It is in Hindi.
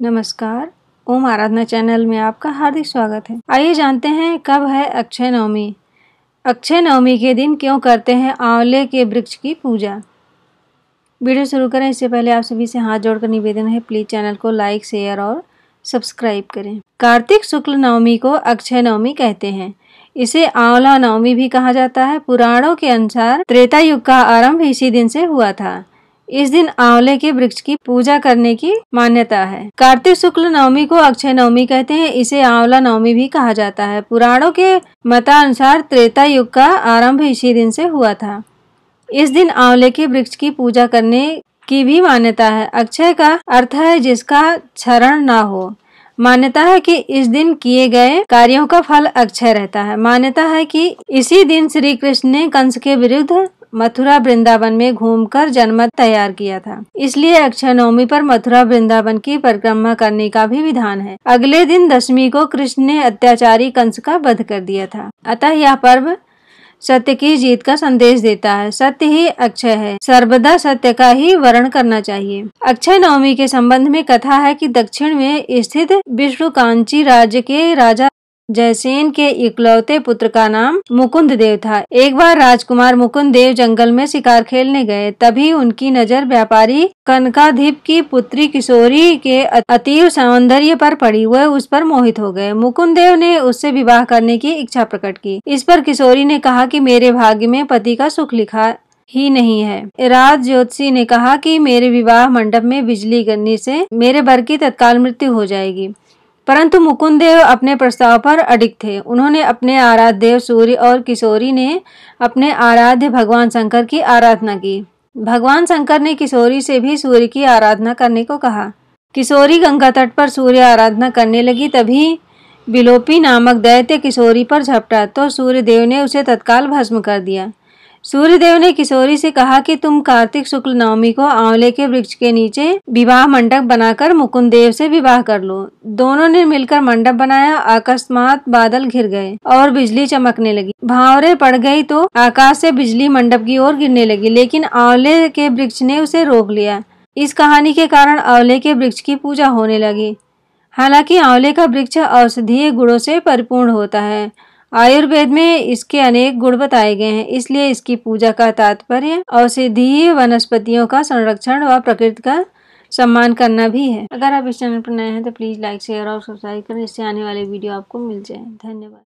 नमस्कार, ओम आराधना चैनल में आपका हार्दिक स्वागत है। आइए जानते हैं कब है अक्षय नवमी। अक्षय नवमी के दिन क्यों करते हैं आंवले के वृक्ष की पूजा। वीडियो शुरू करें इससे पहले आप सभी से हाथ जोड़कर निवेदन है, प्लीज चैनल को लाइक, शेयर और सब्सक्राइब करें। कार्तिक शुक्ल नवमी को अक्षय नवमी कहते हैं। इसे आंवला नवमी भी कहा जाता है। पुराणों के अनुसार त्रेता युग का आरंभ इसी दिन से हुआ था। इस दिन आंवले के वृक्ष की पूजा करने की मान्यता है। कार्तिक शुक्ल नवमी को अक्षय नवमी कहते हैं। इसे आंवला नवमी भी कहा जाता है। पुराणों के मतानुसार त्रेता युग का आरंभ इसी दिन से हुआ था। इस दिन आंवले के वृक्ष की पूजा करने की भी मान्यता है। अक्षय का अर्थ है जिसका क्षरण ना हो। मान्यता है कि इस दिन किए गए कार्यों का फल अक्षय रहता है। मान्यता है कि इसी दिन श्री कृष्ण ने कंस के विरुद्ध मथुरा वृंदावन में घूमकर जनमत तैयार किया था। इसलिए अक्षय नवमी पर मथुरा वृंदावन की परिक्रमा करने का भी विधान है। अगले दिन दशमी को कृष्ण ने अत्याचारी कंस का वध कर दिया था। अतः यह पर्व सत्य की जीत का संदेश देता है। सत्य ही अक्षय है, सर्वदा सत्य का ही वर्ण करना चाहिए। अक्षय नवमी के संबंध में कथा है कि दक्षिण में स्थित विष्णुकांची राज्य के राजा जयसेन के इकलौते पुत्र का नाम मुकुंद देव था। एक बार राजकुमार मुकुंद देव जंगल में शिकार खेलने गए। तभी उनकी नजर व्यापारी कनकाधिप की पुत्री किशोरी के अतीव सौंदर्य पर पड़ी। वह उस पर मोहित हो गए। मुकुंद देव ने उससे विवाह करने की इच्छा प्रकट की। इस पर किशोरी ने कहा कि मेरे भाग्य में पति का सुख लिखा ही नहीं है। राज ज्योतिषी ने कहा कि मेरे विवाह मंडप में बिजली गिरने से मेरे वर की तत्काल मृत्यु हो जाएगी। परंतु मुकुंद देव अपने प्रस्ताव पर अडिग थे। उन्होंने अपने आराध्य देव सूर्य और किशोरी ने अपने आराध्य भगवान शंकर की आराधना की। भगवान शंकर ने किशोरी से भी सूर्य की आराधना करने को कहा। किशोरी गंगा तट पर सूर्य आराधना करने लगी। तभी विलोपी नामक दैत्य किशोरी पर झपटा तो सूर्य देव ने उसे तत्काल भस्म कर दिया। सूर्यदेव ने किशोरी से कहा कि तुम कार्तिक शुक्ल नवमी को आंवले के वृक्ष के नीचे विवाह मंडप बनाकर मुकुंद देव से विवाह कर लो। दोनों ने मिलकर मंडप बनाया। अकस्मात बादल घिर गए और बिजली चमकने लगी। भावरे पड़ गई तो आकाश से बिजली मंडप की ओर गिरने लगी, लेकिन आंवले के वृक्ष ने उसे रोक लिया। इस कहानी के कारण आंवले के वृक्ष की पूजा होने लगी। हालांकि आंवले का वृक्ष औषधीय गुणों से परिपूर्ण होता है। आयुर्वेद में इसके अनेक गुण बताए गए हैं, इसलिए इसकी पूजा का तात्पर्य औषधीय वनस्पतियों का संरक्षण व प्रकृति का सम्मान करना भी है। अगर आप इस चैनल पर नए हैं तो प्लीज लाइक, शेयर और सब्सक्राइब करें, इससे आने वाले वीडियो आपको मिल जाए। धन्यवाद।